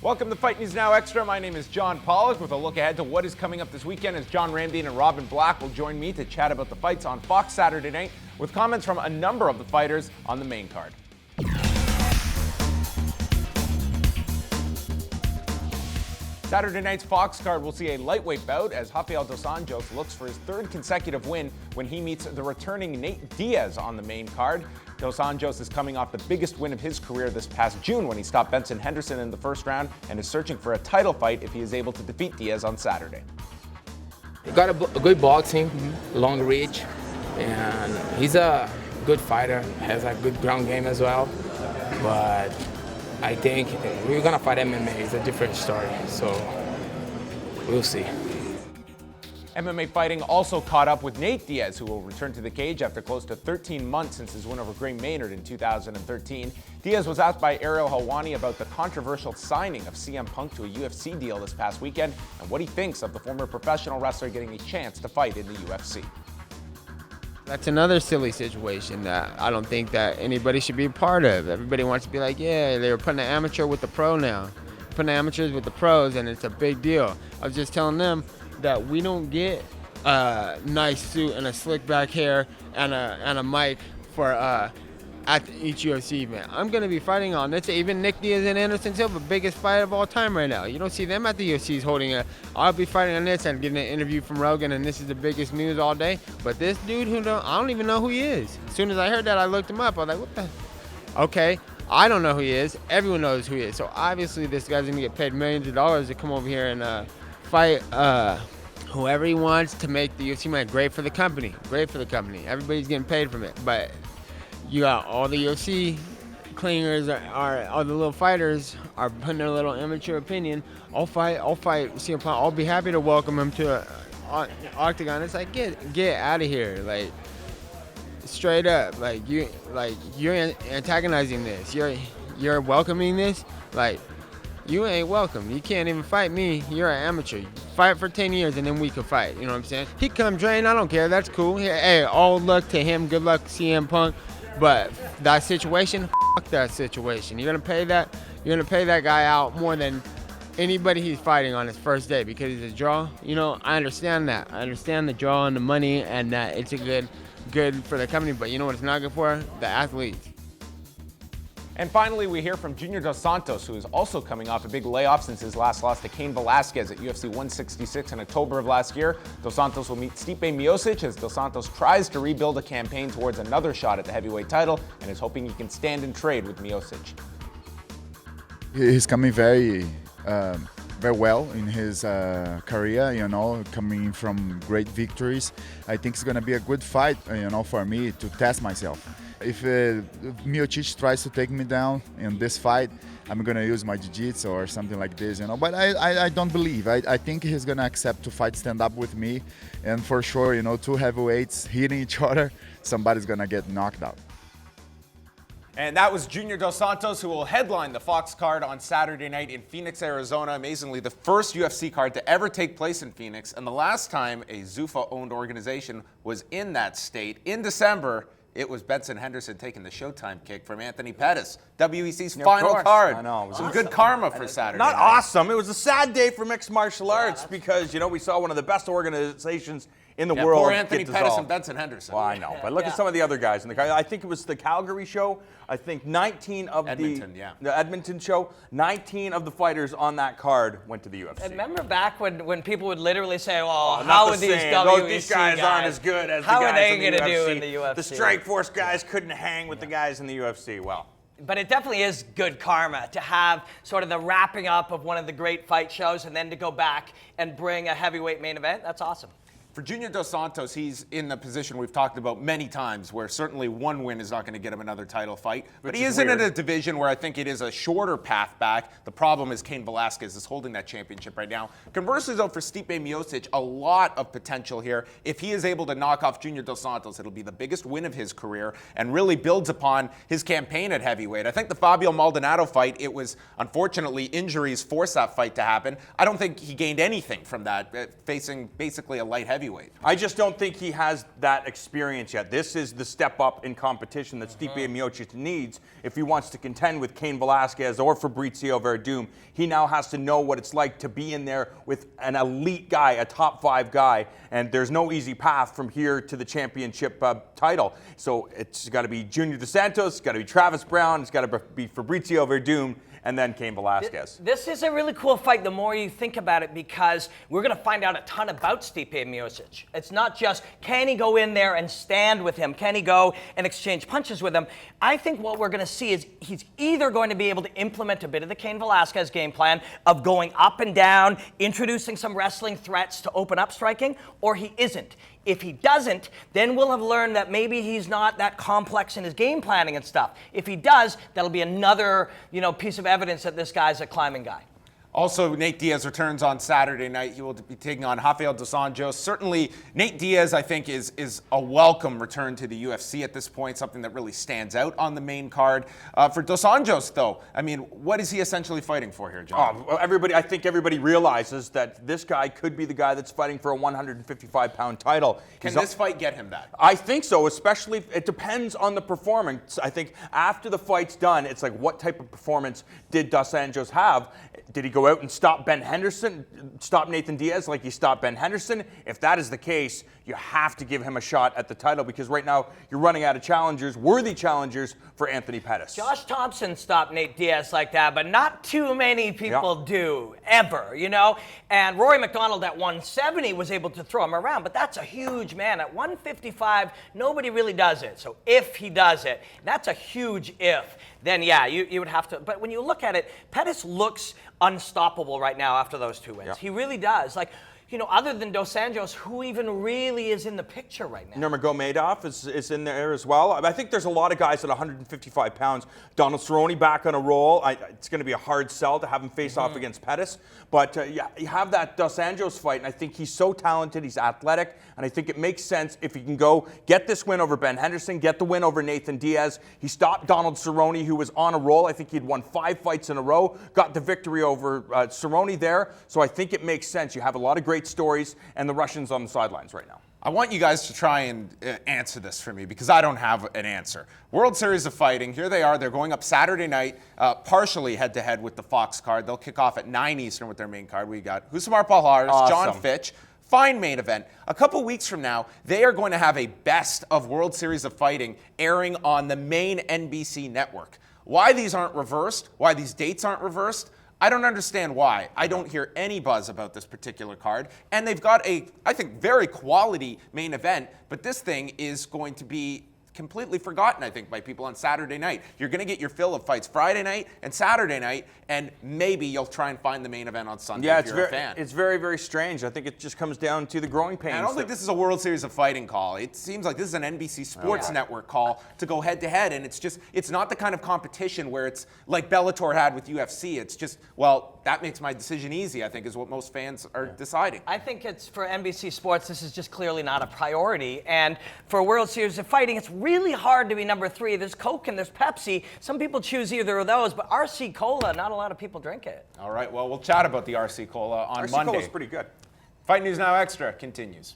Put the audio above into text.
Welcome to Fight News Now Extra. My name is John Pollock with a look ahead to what is coming up this weekend as John Ramdine and Robin Black will join me to chat about the fights on Fox Saturday night with comments from a number of the fighters on the main card. Saturday night's Fox card will see a lightweight bout as Rafael dos Anjos looks for his third consecutive win when he meets the returning Nate Diaz on the main card. Dos Anjos is coming off the biggest win of his career this past June when he stopped Benson Henderson in the first round and is searching for a title fight if he is able to defeat Diaz on Saturday. He got a good boxing, long reach, and he's a good fighter, has a good ground game as well. But I think if we're gonna fight MMA, it's a different story, so we'll see. MMA fighting also caught up with Nate Diaz, who will return to the cage after close to 13 months since his win over Gray Maynard in 2013. Diaz was asked by Ariel Helwani about the controversial signing of CM Punk to a UFC deal this past weekend and what he thinks of the former professional wrestler getting a chance to fight in the UFC. That's another silly situation that I don't think that anybody should be a part of. Everybody wants to be like, yeah, they're putting an amateur with the pro now. Putting amateurs with the pros, and it's a big deal. I was just telling them that we don't get a nice suit and a slick back hair and a mic for at each UFC event. I'm going to be fighting on this. Even Nick Diaz and Anderson Silva, biggest fight of all time right now. You don't see them at the UFCs holding a. I'll be fighting on this and getting an interview from Rogan, and this is the biggest news all day. But this dude I don't even know who he is. As soon as I heard that, I looked him up. I was like, what the? Okay, I don't know who he is. Everyone knows who he is. So obviously this guy's going to get paid millions of dollars to come over here and fight whoever he wants to make the UFC money. Great for the company. Great for the company. Everybody's getting paid from it. But you got all the UFC clingers, all the little fighters are putting their little amateur opinion. I'll fight CM Punk. I'll be happy to welcome him to an octagon. It's like get out of here, like straight up. Like you're antagonizing this. You're welcoming this. Like you ain't welcome. You can't even fight me. You're an amateur. Fight for 10 years and then we can fight. You know what I'm saying? He come train. I don't care. That's cool. Hey, all luck to him. Good luck, CM Punk. But that situation, fuck that situation. You're gonna pay that guy out more than anybody he's fighting on his first day because he's a draw. You know, I understand that. I understand the draw and the money and that it's a good for the company. But you know what it's not good for? The athletes. And finally, we hear from Junior Dos Santos, who is also coming off a big layoff since his last loss to Cain Velasquez at UFC 166 in October of last year. Dos Santos will meet Stipe Miocic as Dos Santos tries to rebuild a campaign towards another shot at the heavyweight title and is hoping he can stand and trade with Miocic. He's coming very well in his career, you know, coming from great victories. I think it's going to be a good fight, you know, for me to test myself. If Miocic tries to take me down in this fight, I'm going to use my jiu-jitsu or something like this, you know. But I don't believe. I think he's going to accept to fight stand-up with me. And for sure, you know, two heavyweights hitting each other, somebody's going to get knocked out. And that was Junior Dos Santos, who will headline the Fox card on Saturday night in Phoenix, Arizona. Amazingly, the first UFC card to ever take place in Phoenix, and the last time a Zuffa-owned organization was in that state in December. It was Benson Henderson taking the Showtime kick from Anthony Pettis. WEC's final card. I know. Some good karma for Saturday Not night. awesome. It was a sad day for mixed martial arts because, you know, we saw one of the best organizations in the world. Poor Anthony get Pettis dissolved. and Benson Henderson. Well, I know, but look at some of the other guys. I think it was the Calgary show. I think 19 of the Edmonton show, 19 of the fighters on that card went to the UFC. And remember back when people would literally say, well, not how the would these same. WEC These guys aren't as good as how the guys are they in the going to UFC. do in the UFC? The Strikeforce guys couldn't hang with the guys in the UFC. Well, but it definitely is good karma to have sort of the wrapping up of one of the great fight shows and then to go back and bring a heavyweight main event. That's awesome. For Junior Dos Santos, he's in the position we've talked about many times where certainly one win is not going to get him another title fight. But he is in a division where I think it is a shorter path back. The problem is Cain Velasquez is holding that championship right now. Conversely, though, for Stipe Miocic, a lot of potential here. If he is able to knock off Junior Dos Santos, it'll be the biggest win of his career and really builds upon his campaign at heavyweight. I think the Fabio Maldonado fight, it was unfortunately injuries forced that fight to happen. I don't think he gained anything from that, facing basically a light heavyweight heavyweight. I just don't think he has that experience yet. This is the step up in competition that Stipe Miocic needs if he wants to contend with Cain Velasquez or Fabrizio Verdum. He now has to know what it's like to be in there with an elite guy, a top 5 guy, and there's no easy path from here to the championship title. So it's got to be Junior Dos Santos, it's got to be Travis Brown, it's got to be Fabrizio Verdum, and then Cain Velasquez. This is a really cool fight the more you think about it, because we're going to find out a ton about Stipe Miocic. It's not just, can he go in there and stand with him? Can he go and exchange punches with him? I think what we're going to see is he's either going to be able to implement a bit of the Cain Velasquez game plan of going up and down, introducing some wrestling threats to open up striking, or he isn't. If he doesn't, then we'll have learned that maybe he's not that complex in his game planning and stuff. If he does, that'll be another, piece of evidence that this guy's a climbing guy. Also, Nate Diaz returns on Saturday night. He will be taking on Rafael Dos Anjos. Certainly, Nate Diaz, I think, is a welcome return to the UFC at this point, something that really stands out on the main card. For Dos Anjos, though, I mean, what is he essentially fighting for here, John? I think everybody realizes that this guy could be the guy that's fighting for a 155-pound title. Can this fight get him that? I think so, especially, it depends on the performance. I think after the fight's done, it's like, what type of performance did Dos Anjos have? Did he go out and stop Ben Henderson, stop Nathan Diaz like he stopped Ben Henderson? If that is the case, you have to give him a shot at the title, because right now you're running out of challengers, worthy challengers for Anthony Pettis. Josh Thompson stopped Nate Diaz like that, but not too many people do, ever, And Rory McDonald at 170 was able to throw him around, but that's a huge man. At 155, nobody really does it. So if he does it, that's a huge if, then yeah, you would have to. But when you look at it, Pettis looks unstoppable right now after those 2 wins. He really does. Other than Dos Anjos, who even really is in the picture right now? Nurmagomedov is in there as well. I think there's a lot of guys at 155 pounds. Donald Cerrone back on a roll. It's going to be a hard sell to have him face off against Pettis. But you have that Dos Anjos fight, and I think he's so talented, he's athletic, and I think it makes sense if he can go get this win over Ben Henderson, get the win over Nathan Diaz. He stopped Donald Cerrone, who was on a roll. I think he'd won 5 fights in a row, got the victory over Cerrone there. So I think it makes sense. You have a lot of great stories, and the Russians on the sidelines right now. I want you guys to try and answer this for me, because I don't have an answer. World Series of Fighting, here they are. They're going up Saturday night, partially head-to-head with the Fox card. They'll kick off at 9 Eastern with their main card. We got Husamar Palhares, John Fitch. Fine main event. A couple weeks from now, they are going to have a best of World Series of Fighting airing on the main NBC network. Why these aren't reversed, why these dates aren't reversed, I don't understand why. I don't hear any buzz about this particular card. And they've got a, I think, very quality main event, but this thing is going to be completely forgotten, I think, by people on Saturday night. You're going to get your fill of fights Friday night and Saturday night, and maybe you'll try and find the main event on Sunday if you're a fan. It's very, very strange. I think it just comes down to the growing pains. I don't think this is a World Series of Fighting call. It seems like this is an NBC Sports Network call to go head-to-head, and it's not the kind of competition where it's like Bellator had with UFC. It's just, well, that makes my decision easy, I think, is what most fans are deciding. I think it's, for NBC Sports, this is just clearly not a priority. And for a World Series of Fighting, it's really hard to be number 3. There's Coke and there's Pepsi. Some people choose either of those, but RC Cola, not a lot of people drink it. All right, well, we'll chat about the RC Cola on Monday. RC Cola's pretty good. Fight News Now Extra continues.